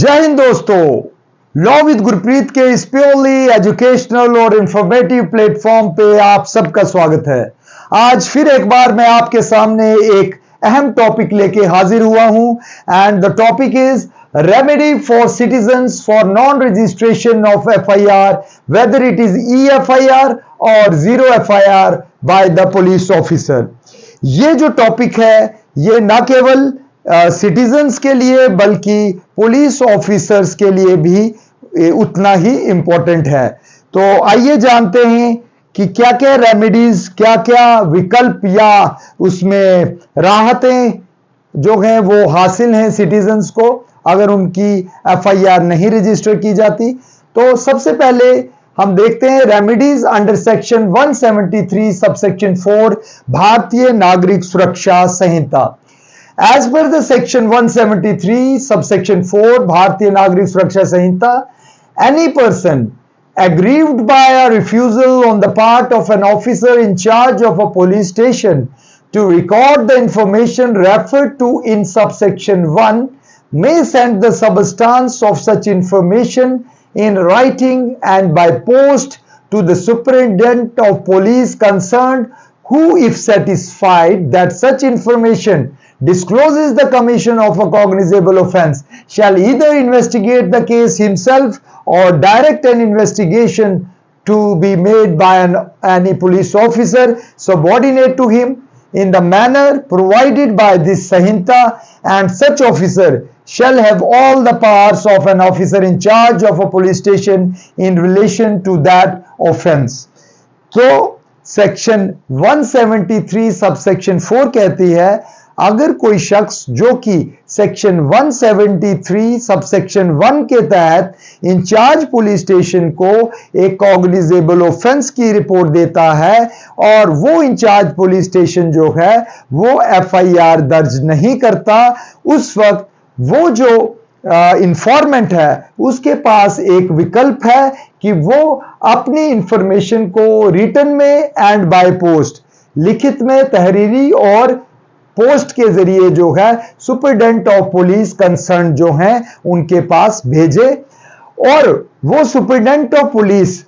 जय हिंद दोस्तों, law with Gurpreet के इस प्योरली एजुकेशनल और इंफॉर्मेटिव प्लेटफॉर्म पे आप सबका स्वागत है। आज फिर एक बार मैं आपके सामने एक अहम टॉपिक लेके हाजिर हुआ हूं and the topic is remedy for citizens for non registration of FIR whether it is eFIR और zero FIR by the police officer. ये जो टॉपिक है ये ना केवल सिटीजन्स के लिए बल्कि पुलिस ऑफिसर्स के लिए भी उतना ही इंपॉर्टेंट है। तो आइए जानते हैं कि क्या क्या रेमेडीज, क्या क्या विकल्प या उसमें राहतें जो हैं वो हासिल हैं सिटीजन्स को अगर उनकी एफआईआर नहीं रजिस्टर की जाती। तो सबसे पहले हम देखते हैं रेमेडीज अंडर सेक्शन 173 सबसेक्शन 4 भारतीय नागरिक सुरक्षा संहिता। As per the section 173 subsection 4 Bharatiya Nagrik Suraksha Sanhita, any person aggrieved by a refusal on the part of an officer in charge of a police station to record the information referred to in subsection 1 may send the substance of such information in writing and by post to the superintendent of police concerned, who, if satisfied that such information discloses the commission of a cognizable offense, shall either investigate the case himself or direct an investigation to be made by any police officer subordinate to him in the manner provided by this Sanhita, and such officer shall have all the powers of an officer in charge of a police station in relation to that offense. तो section 173 subsection 4 कहती है अगर कोई शख्स जो कि section 173 subsection 1 के तहत इंचार्ज पुलिस स्टेशन को एक कॉग्निजेबल ऑफेंस की रिपोर्ट देता है और वो इंचार्ज पुलिस स्टेशन जो है वो एफआईआर दर्ज नहीं करता, उस वक्त वो जो इंफॉर्मेंट है उसके पास एक विकल्प है कि वो अपनी इंफॉर्मेशन को रिटन में एंड बाय पोस्ट, लिखित में, तहरीरी और पोस्ट के जरिए जो है सुपरिटेंडेंट ऑफ पुलिस कंसर्न जो हैं उनके पास भेजे। और वो सुपरिटेंडेंट ऑफ पुलिस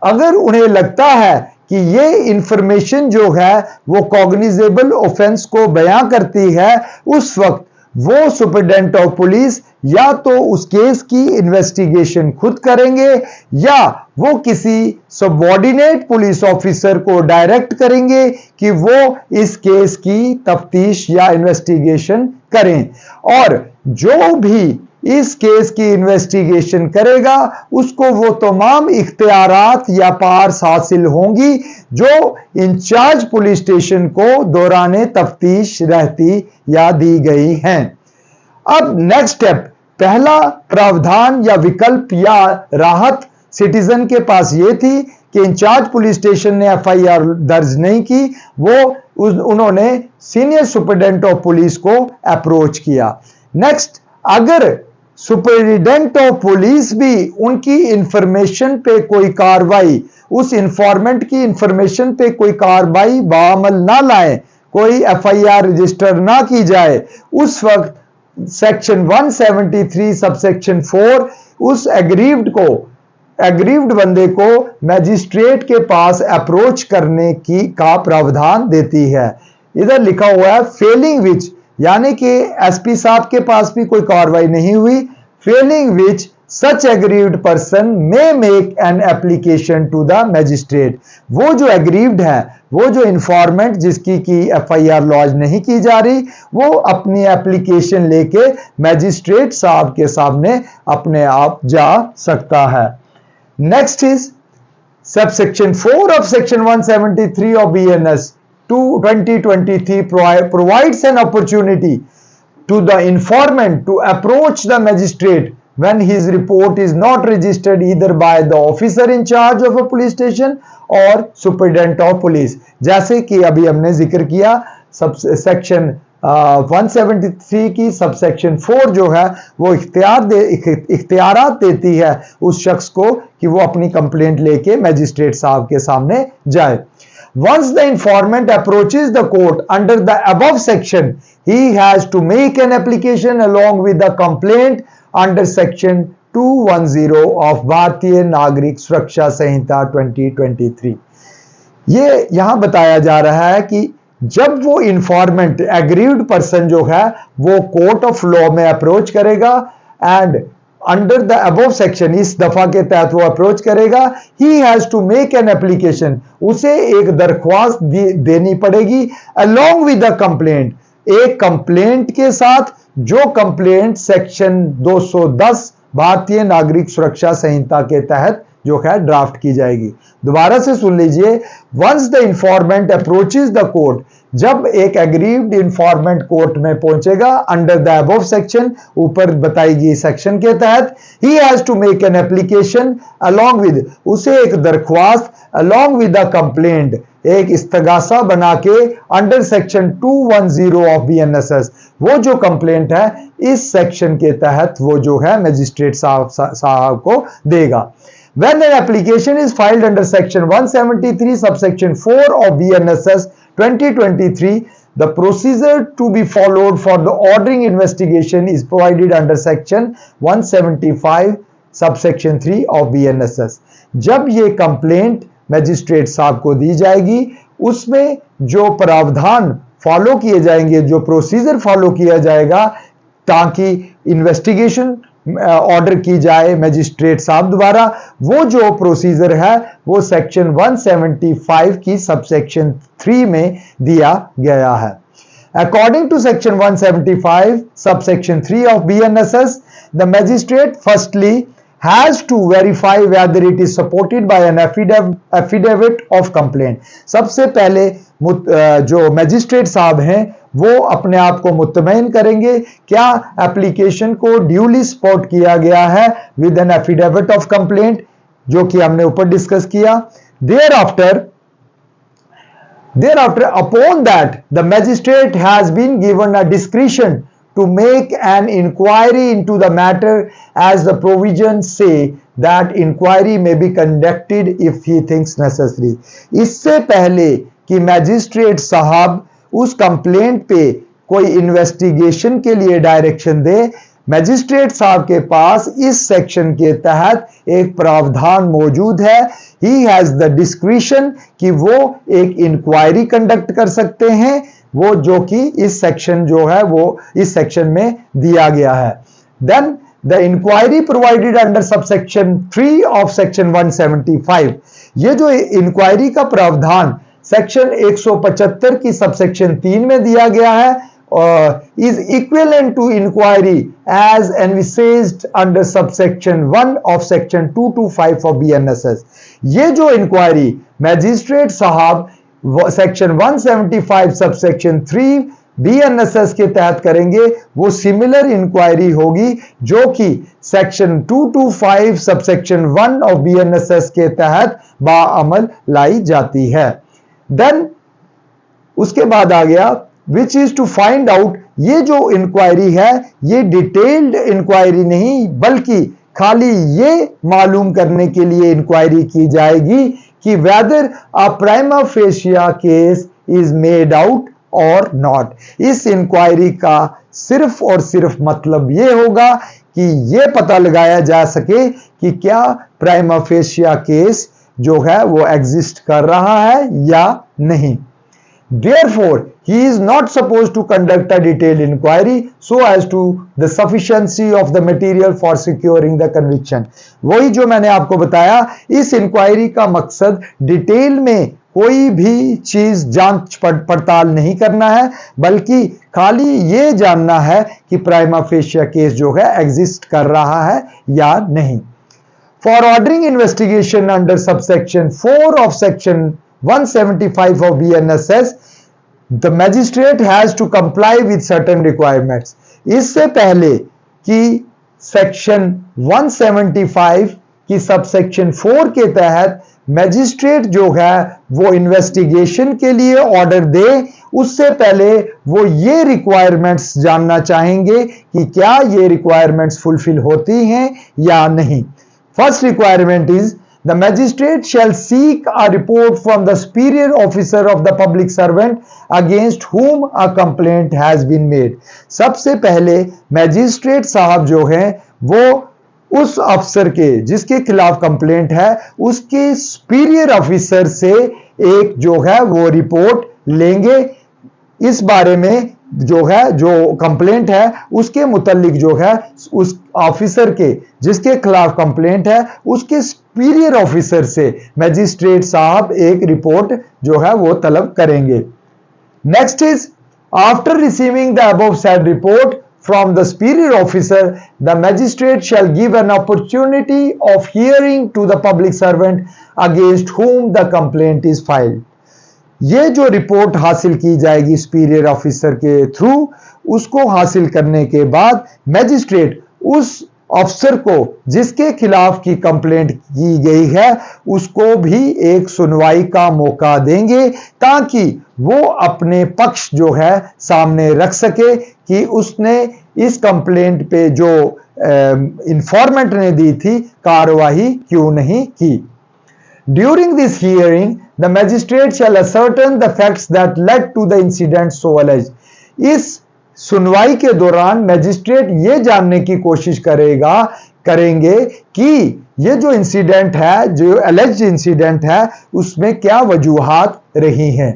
अगर उन्हें लगता है कि ये इंफॉर्मेशन जो है वो कॉग्निजेबल ऑफेंस को बयां करती है, उस वक्त वो सुपरिटेंडेंट ऑफ पुलिस या तो उस केस की इन्वेस्टिगेशन खुद करेंगे या वो किसी सबऑर्डिनेट पुलिस ऑफिसर को डायरेक्ट करेंगे कि वो इस केस की तफ्तीश या इन्वेस्टिगेशन करें। और जो भी इस केस की इन्वेस्टिगेशन करेगा उसको वो तमाम इख्तियारात या पावर्स हासिल होंगी जो इंचार्ज पुलिस स्टेशन को दौराने तफ्तीश रहती या दी गई हैं। अब नेक्स्ट स्टेप, पहला प्रावधान या विकल्प या राहत सिटीजन के पास ये थी कि इंचार्ज पुलिस स्टेशन ने एफआईआर दर्ज नहीं की, उन्होंने सीनियर सुपरिटेंडेंट ऑफ पुलिस को अप्रोच किया। नेक्स्ट, अगर सुपरिटेंडेंट ऑफ पुलिस भी उनकी इंफॉर्मेशन पे कोई कार्रवाई, उस इंफॉर्मेंट की इंफॉर्मेशन पे कोई कार्रवाई बाअमल ना लाए, कोई एफआईआर रजिस्टर ना की जाए, उस वक्त सेक्शन 173 सबसेक्शन 4 उस एग्रीव्ड बंदे को मैजिस्ट्रेट के पास अप्रोच करने की का प्रावधान देती है। इधर लिखा हुआ है फेलिंग विच, यानी कि एसपी साहब के पास भी कोई कार्रवाई नहीं हुई, failing which such aggrieved person may make an application to the magistrate. वो जो एग्रीव्ड है, वो जो इंफॉर्मेंट जिसकी की एफआईआर लॉन्च नहीं की जा रही, वो अपनी एप्लीकेशन लेके मैजिस्ट्रेट साहब के सामने अपने आप जा सकता है। Next is subsection 4 of section 173 of BNS 2023 provides an opportunity to the informant to approach the magistrate when his report is not registered either by the officer in charge of a police station or superintendent of police। जैसे कि अभी हमने जिक्र किया section 173 की subsection 4 जो है वो इख्तियारात देती है उस शख्स को कि वो अपनी कंप्लेंट लेके मैजिस्ट्रेट साहब के सामने जाए। once the informant approaches the court under the above section, he has to make an application along with the complaint under section 210 of भारतीय नागरिक सुरक्षा संहिता 2023। ये यहां बताया जा रहा है कि जब वो इंफॉर्मेंट एग्रीव्ड पर्सन जो है वो कोर्ट ऑफ लॉ में अप्रोच करेगा and under the above section, इस दफा के तहत वो अप्रोच करेगा, he has to make an application, उसे एक दरख्वास्त देनी पड़ेगी अलोंग विद द कंप्लेंट, एक कंप्लेंट के साथ, जो कंप्लेंट सेक्शन 210 भारतीय नागरिक सुरक्षा संहिता के तहत जो है ड्राफ्ट की जाएगी। दोबारा से सुन लीजिए, once the informant approaches the court, जब एक एग्रीव्ड इंफॉर्मेंट कोर्ट में पहुंचेगा अंडर द अबव सेक्शन, ऊपर बताई गई सेक्शन के तहत, he has to make an application along with, उसे एक दरख्वास्त अलोंग विद द कंप्लेंट, एक इस्तगासा बना के अंडर सेक्शन 210 ऑफ BNSS, वो जो कंप्लेंट है इस सेक्शन के तहत वो जो है मजिस्ट्रेट साहब को देगा। When an application is filed under section 173 subsection 4 of BNSS 2023, the procedure to be followed for the ordering investigation is provided under section 175 subsection 3 of BNSS। जब ये कंप्लेंट मजिस्ट्रेट साहब को दी जाएगी, उसमें जो प्रावधान फॉलो किए जाएंगे, जो प्रोसीजर फॉलो किया जाएगा ताकि इन्वेस्टिगेशन ऑर्डर की जाए मजिस्ट्रेट साहब द्वारा, वो जो प्रोसीजर है वो सेक्शन 175 की सबसेक्शन 3 में दिया गया है। According to section 175 subsection 3 of BNSS, the magistrate firstly has to verify whether it is supported by an affidavit of complaint। सबसे पहले जो मैजिस्ट्रेट साहब हैं वो अपने आप को मुतमईन करेंगे क्या एप्लीकेशन को ड्यूली सपोर्ट किया गया है with an affidavit of complaint, जो कि हमने ऊपर डिस्कस किया। Thereafter, upon that, the magistrate has been given a discretion to make an inquiry into the matter as the provisions say that inquiry may be conducted if he thinks necessary। इससे पहले कि magistrate साहब उस complaint पे कोई investigation के लिए direction दे, magistrate साहब के पास इस सेक्शन के तहत एक प्रावधान मौजूद है, ही हैज द डिस्क्रिशन कि वो एक इंक्वायरी कंडक्ट कर सकते हैं, वो जो कि इस सेक्शन जो है वो इस सेक्शन में दिया गया है। Then the inquiry provided under subsection 3 of section 175, ये जो इंक्वायरी का प्रावधान सेक्शन 175 की सबसेक्शन 3 में दिया गया है, is equivalent to inquiry as envisaged under subsection 1 of section 225 of BNSS। ये जो इंक्वायरी मैजिस्ट्रेट साहब सेक्शन 175 सबसेक्शन 3 BNSS के तहत करेंगे, वो सिमिलर इंक्वायरी होगी जो कि सेक्शन 225 सबसेक्शन 1 ऑफ BNSS के तहत बाअमल लाई जाती है। देन उसके बाद आ गया which is to find out, ये जो इंक्वायरी है ये डिटेल्ड इंक्वायरी नहीं बल्कि खाली ये मालूम करने के लिए इंक्वायरी की जाएगी कि weather a prima fascia case is made out और नॉट। इस इंक्वायरी का सिर्फ और सिर्फ मतलब ये होगा कि ये पता लगाया जा सके कि क्या प्राइमा फेशिया केस जो है वो एग्जिस्ट कर रहा है या नहीं। Therefore, he is not supposed to conduct a detailed inquiry so as to the sufficiency of the material for securing the conviction। वही जो मैंने आपको बताया, इस इंक्वायरी का मकसद डिटेल में कोई भी चीज जांच पड़ताल नहीं करना है, बल्कि खाली ये जानना है कि प्राइमा फेशिया केस जो है एग्जिस्ट कर रहा है या नहीं। For ordering investigation under subsection 4 of section 175 of BNSS, the magistrate has to comply with certain requirements। इससे पहले कि सेक्शन 175 की सबसेक्शन 4 के तहत मैजिस्ट्रेट जो है वो इन्वेस्टिगेशन के लिए ऑर्डर दे, उससे पहले वो ये रिक्वायरमेंट्स जानना चाहेंगे कि क्या ये रिक्वायरमेंट्स फुलफिल होती हैं या नहीं। First requirement is The magistrate shall seek a report from the superior officer of the public servant against whom a complaint has been made. सबसे पहले मैजिस्ट्रेट साहब जो हैं वो उस अफसर के जिसके खिलाफ कंप्लेंट है उसके सुपीरियर ऑफिसर से एक जो है वो रिपोर्ट लेंगे इस बारे में जो है जो कंप्लेंट है उसके मुतालिक जो है उस ऑफिसर के जिसके खिलाफ कंप्लेंट है उसके सुपीरियर ऑफिसर से मैजिस्ट्रेट साहब एक रिपोर्ट जो है वो तलब करेंगे. Next is after receiving the above said report from the superior officer, the magistrate shall give an opportunity of hearing to the public servant against whom the complaint is filed. ये जो report हासिल की जाएगी superior officer के through उसको हासिल करने के बाद मैजिस्ट्रेट उस अफसर को जिसके खिलाफ की कंप्लेंट की गई है उसको भी एक सुनवाई का मौका देंगे ताकि वो अपने पक्ष जो है सामने रख सके कि उसने इस कंप्लेंट पे जो इंफॉर्मेंट ने दी थी कार्रवाई क्यों नहीं की. During this hearing, the magistrate shall ascertain the facts that led to the incident so alleged. इस सुनवाई के दौरान मैजिस्ट्रेट ये जानने की कोशिश करेंगे कि ये जो इंसिडेंट है जो एलेज्ड इंसिडेंट है उसमें क्या वजूहात रही हैं.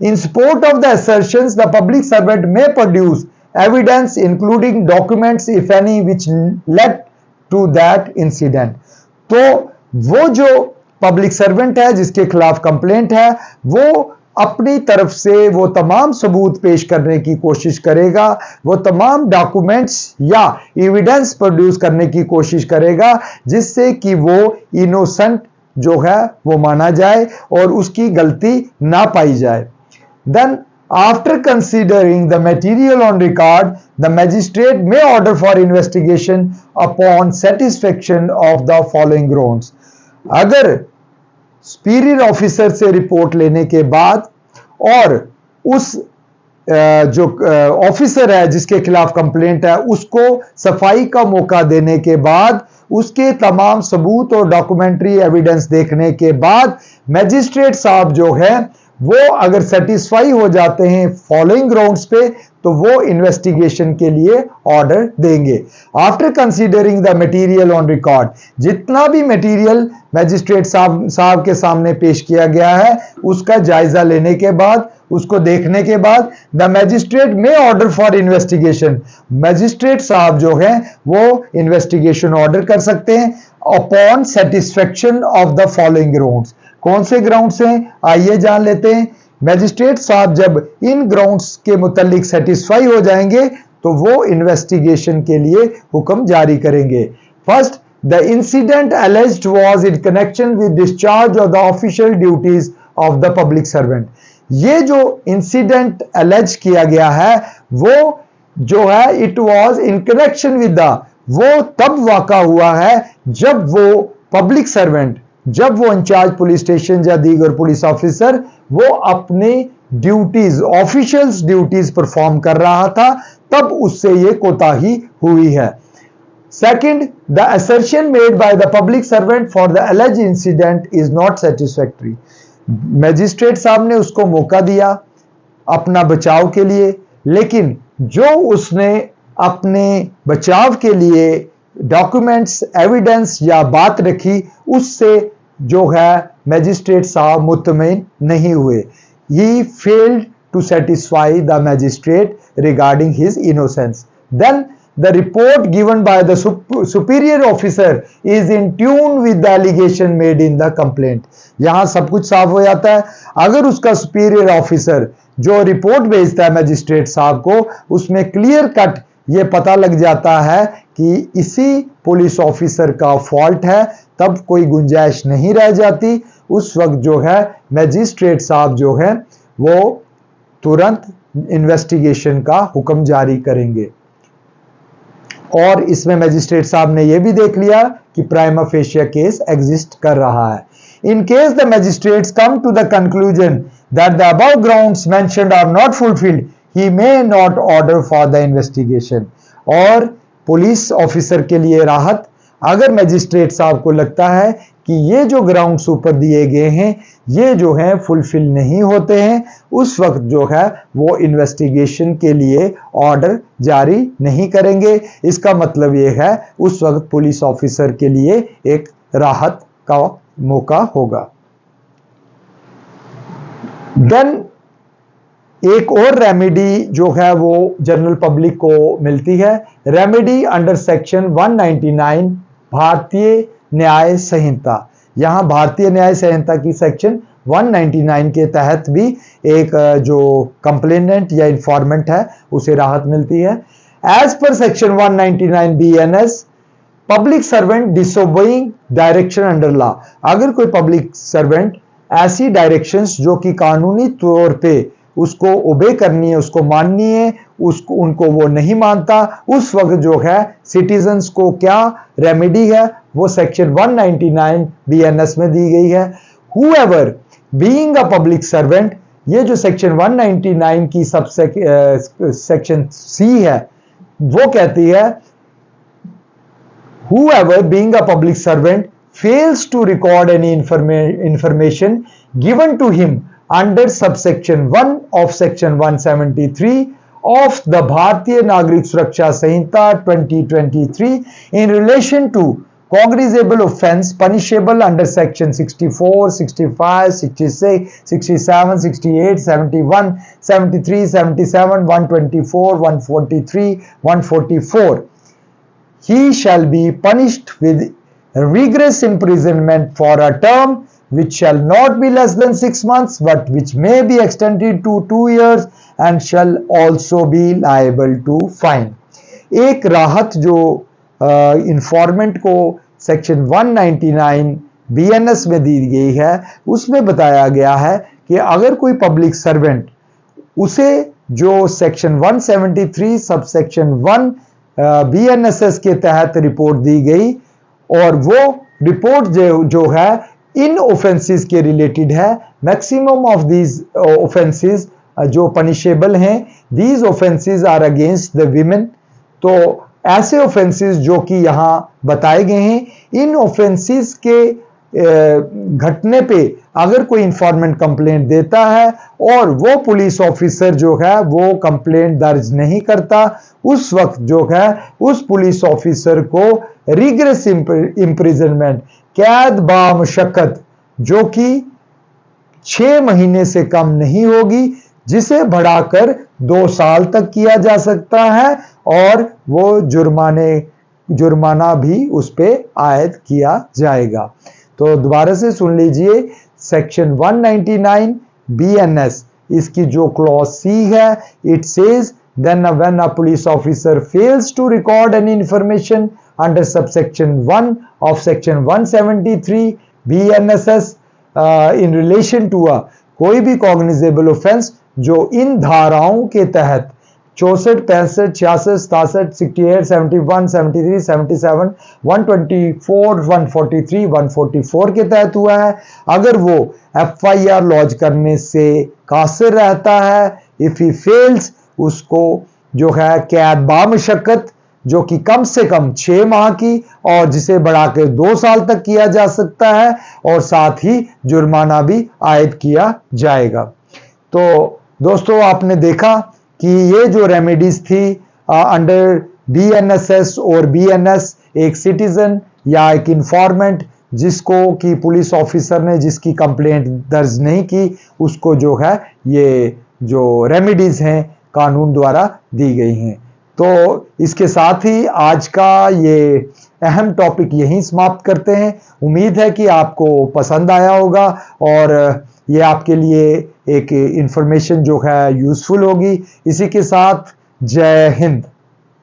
In support of the assertions, the public servant may produce evidence including documents if any which led to that incident. तो वो जो पब्लिक सर्वेंट है जिसके खिलाफ कंप्लेंट है वो अपनी तरफ से वो तमाम सबूत पेश करने की कोशिश करेगा वो तमाम डॉक्यूमेंट्स या एविडेंस प्रोड्यूस करने की कोशिश करेगा जिससे कि वो इनोसेंट जो है वो माना जाए और उसकी गलती ना पाई जाए. Then after considering the material on record the magistrate may order for investigation upon satisfaction of the following grounds. अगर सुपीरियर ऑफिसर से रिपोर्ट लेने के बाद और उस जो ऑफिसर है जिसके खिलाफ कंप्लेंट है उसको सफाई का मौका देने के बाद उसके तमाम सबूत और डॉक्यूमेंट्री एविडेंस देखने के बाद मैजिस्ट्रेट साहब जो है वो अगर सेटिस्फाई हो जाते हैं फॉलोइंग ग्राउंड्स पे तो वो इन्वेस्टिगेशन के लिए ऑर्डर देंगे. After considering the material on record जितना भी मटेरियल मैजिस्ट्रेट साहब के सामने पेश किया गया है उसका जायजा लेने के बाद उसको देखने के बाद द मैजिस्ट्रेट में ऑर्डर फॉर इन्वेस्टिगेशन मैजिस्ट्रेट साहब जो है वो इन्वेस्टिगेशन ऑर्डर कर सकते हैं upon satisfaction of the following grounds. कौन से ग्राउंड्स हैं आइए जान लेते हैं. मैजिस्ट्रेट साहब जब इन ग्राउंड्स के मुतालिक सेटिस्फाई हो जाएंगे तो वो इन्वेस्टिगेशन के लिए हुक्म जारी करेंगे. First, the incident alleged was in connection with discharge of the official duties of the public servant. ये जो इंसिडेंट एलेज किया गया है वो जो है it was in connection with the वो तब वाक़ा हुआ है जब वो पब्लिक सर्वेंट जब वो इंचार्ज पुलिस स्टेशन या दीगर पुलिस ऑफिसर वो अपने ड्यूटीज ऑफिशियल्स ड्यूटीज परफॉर्म कर रहा था तब उससे ये कोताही हुई है. Second, the assertion made by the public servant for the alleged incident is not satisfactory. Magistrate साहब ने उसको मौका दिया अपना बचाव के लिए लेकिन जो उसने अपने बचाव के लिए डॉक्यूमेंट्स एविडेंस या बात रखी उससे जो है मैजिस्ट्रेट साहब मुतमईन नहीं हुए. He failed to satisfy the magistrate regarding his innocence. Then the report given by the superior officer is in tune with the allegation made in the complaint. यहां सब कुछ साफ हो जाता है. अगर उसका सुपीरियर ऑफिसर जो रिपोर्ट भेजता है मैजिस्ट्रेट साहब को उसमें क्लियर कट ये पता लग जाता है कि इसी पुलिस ऑफिसर का फॉल्ट है तब कोई गुंजाइश नहीं रह जाती. उस वक्त जो है मैजिस्ट्रेट साहब जो है वो तुरंत इन्वेस्टिगेशन का हुक्म जारी करेंगे. और इसमें मैजिस्ट्रेट साहब ने यह भी देख लिया कि प्राइमा फेशिया केस एग्जिस्ट कर रहा है. In case the magistrates come to the conclusion that the above grounds mentioned are not fulfilled he may not order for the investigation. और पुलिस ऑफिसर के लिए राहत, अगर मैजिस्ट्रेट साहब को लगता है कि ये जो ग्राउंड्स ऊपर दिए गए हैं ये जो है फुलफिल नहीं होते हैं, उस वक्त जो है वो इन्वेस्टिगेशन के लिए ऑर्डर जारी नहीं करेंगे। इसका मतलब ये है उस वक्त पुलिस ऑफिसर के लिए एक राहत का मौका होगा। देन एक और रेमेडी जो है वो जनरल पब्लिक को मिलती है, रेमेडी अंडर सेक्शन 199 भारतीय न्याय संहिता। यहां भारतीय न्याय संहिता की सेक्शन 199 के तहत भी एक जो कंप्लेनेंट या इंफॉर्मेंट है उसे राहत मिलती है। As per section 199 BNS, public servant disobeying direction under law, अगर कोई पब्लिक सर्वेंट ऐसी डायरेक्शंस जो कि कानूनी तौर पे उसको ओबे करनी है, उसको माननी है, उसको उनको वो नहीं मानता, उस वक्त जो है सिटीजन्स को क्या रेमेडी है वो सेक्शन 199 BNS में दी गई है। However being a public servant, ये जो सेक्शन 199 की सब सेक्शन C है वो कहती है whoever being a public servant fails to record any information given to him under subsection 1 of section 173 of the Bharatiya Nagrik Suraksha Sanhita 2023 in relation to cognizable offense punishable under section 64, 65, 66, 67, 68, 71, 73, 77, 124, 143, 144, he shall be punished with rigorous imprisonment for a term which shall not be less than 6 months but which may be extended to 2 years and shall also be liable to fine। एक राहत जो इंफॉर्मेंट को section 199 BNS में दी गई है उसमें बताया गया है कि अगर कोई पब्लिक सर्वेंट उसे जो सेक्शन 173 सब सेक्शन 1 BNSS के तहत रिपोर्ट दी गई और वो रिपोर्ट जो है इन ऑफेंसेस के रिलेटेड है, मैक्सिमम ऑफ दीज ऑफेंसेस जो पनिशेबल हैं, these offences are against the women. तो ऐसे ऑफेंसेस जो कि यहाँ बताए गए हैं, इन ऑफेंसेस के घटने पे अगर कोई इंफॉर्मेंट कंप्लेंट देता है और वो पुलिस ऑफिसर जो है वो कंप्लेंट दर्ज नहीं करता, उस वक्त जो है उस पुलिस ऑफिसर को रिगरस इम्प्रिजनमेंट, कैद बामुशक्कत, जो कि 6 महीने से कम नहीं होगी, जिसे बढ़ाकर 2 साल तक किया जा सकता है और वो जुर्माना भी उस पे आयद किया जाएगा। तो दोबारा से सुन लीजिए, सेक्शन 199 BNS इसकी जो क्लॉज C है, it says then when a police officer fails to record any information under subsection 1 of section 173 BNSS in relation to a कोई भी cognizable offense जो इन धाराओं के तहत 64, 65, 66, 67, 68, 71, 73, 77, 124, 143, 144 के तहत हुआ है, अगर वो FIR लॉन्च करने से कासिर रहता है, इफ ही फेल्स, उसको जो है कैद बामुशक्कत जो कि कम से कम 6 माह की और जिसे बढ़ाकर 2 साल तक किया जा सकता है और साथ ही जुर्माना भी आयद किया जाएगा। तो दोस्तों आपने देखा कि ये जो रेमेडीज थी अंडर BNSS और BNS, एक सिटीजन या एक इंफॉर्मेंट जिसको कि पुलिस ऑफिसर ने जिसकी कंप्लेंट दर्ज नहीं की, उसको जो है ये जो रेमेडीज हैं कानून द्वारा दी गई हैं। तो इसके साथ ही आज का ये अहम टॉपिक यहीं समाप्त करते हैं। उम्मीद है कि आपको पसंद आया होगा और ये आपके लिए एक इंफॉर्मेशन जो है यूजफुल होगी। इसी के साथ जय हिंद।